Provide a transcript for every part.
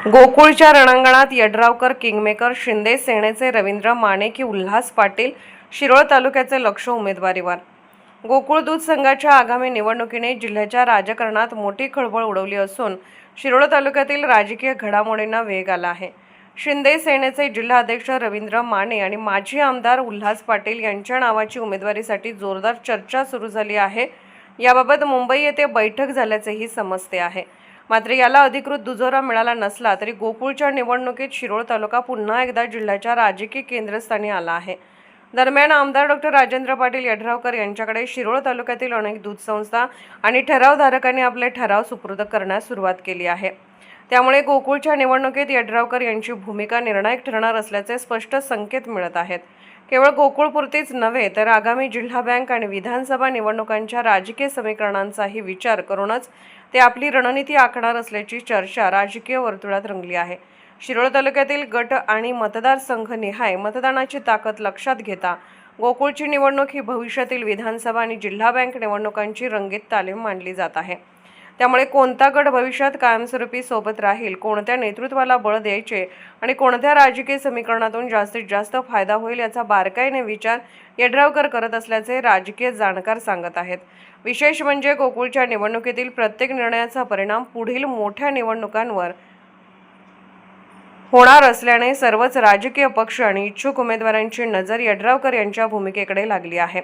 गोकुळच्या रणांगणात Yadravkar kingmaker, Shinde सेनेचे रवींद्र माने की उल्हास पाटील, शिरोळ तालुक्याचे लक्ष उमेदवारीवर. गोकुळ दूध संघाच्या आगामी निवडणुकीने जिल्ह्याच्या राजकारणात मोठी खळबळ उडवली असून शिरोळ तालुक्यातील राजकीय घडामोडींना वेग आला आहे. शिंदे सेनेचे जिल्हाध्यक्ष रवींद्र माने आणि माजी आमदार उल्हास पाटील यांच्या नावाची उमेदवारीसाठी जोरदार चर्चा सुरू झाली आहे. याबाबत मुंबई येथे बैठक झाल्याचेही समजते आहे. मात्र याला अधिकृत दुजोरा मिळाला नसला तरी गोकुळच्या निवडणुकीत शिरोळ तालुका पुन्हा एकदा जिल्ह्याच्या राजकीय केंद्रस्थानी आला आहे. दरम्यान आमदार डॉ. राजेंद्र पाटील यड्रावकर यांच्याकडे शिरोळ तालुक्यातील अनेक दूध संस्था आणि ठरावधारकांनी आपले ठराव सुपूर्द करण्यास सुरुवात केली आहे. त्यामुळे गोकुळच्या निवडणुकीत यड्रावकर यांची भूमिका निर्णायक ठरणार असल्याचे स्पष्ट संकेत मिळत आहेत. केवळ गोकुळपुरतीच नव्हे तर आगामी जिल्हा बँक आणि विधानसभा निवडणुकांच्या राजकीय समीकरणांचाही विचार करूनच ते आपली रणनीती आखणार असल्याची चर्चा राजकीय वर्तुळात रंगली आहे. शिरोळ तालुक्यातील गट आणि मतदारसंघ निहाय मतदानाची ताकद लक्षात घेता गोकुळची निवडणूक ही भविष्यातील विधानसभा आणि जिल्हा बँक निवडणुकांची रंगीत तालीम मानली जात आहे. त्यामुळे कोणता गट भविष्यात कायमस्वरूपी सोबत राहील, कोणत्या नेतृत्वाला बळ द्यायचे आणि कोणत्या राजकीय समीकरणातून जास्तीत जास्त फायदा होईल याचा बारकाईने विचार यड्रावकर करत असल्याचे राजकीय जाणकार सांगत आहेत. विशेष म्हणजे गोकुळच्या निवडणुकीतील प्रत्येक निर्णयाचा परिणाम पुढील मोठ्या निवडणुकांवर होणार असल्याने सर्वच राजकीय पक्ष आणि इच्छुक उमेदवारांची नजर यड्रावकर यांच्या भूमिकेकडे लागली आहे.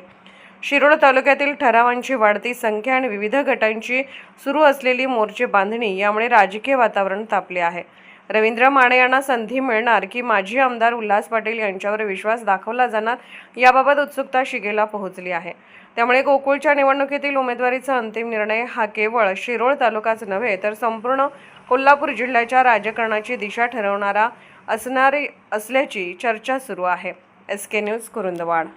शिरोळ तालुक्यातील ठरावांची वाढती संख्या आणि विविध गटांची सुरू असलेली मोर्चे बांधणी यामुळे राजकीय वातावरण तापले आहे. रवींद्र माने यांना संधी मिळणार की माजी आमदार उल्हास पाटील यांच्यावर विश्वास दाखवला जाणार याबाबत उत्सुकता शिगेला पोहोचली आहे. त्यामुळे गोकुळच्या निवडणुकीतील उमेदवारीचा अंतिम निर्णय हा केवळ शिरोळ तालुकाच नव्हे तर संपूर्ण कोल्हापूर जिल्ह्याच्या राजकारणाची दिशा ठरवणारा असणारी असल्याची चर्चा सुरू आहे. SK news Kurundwad.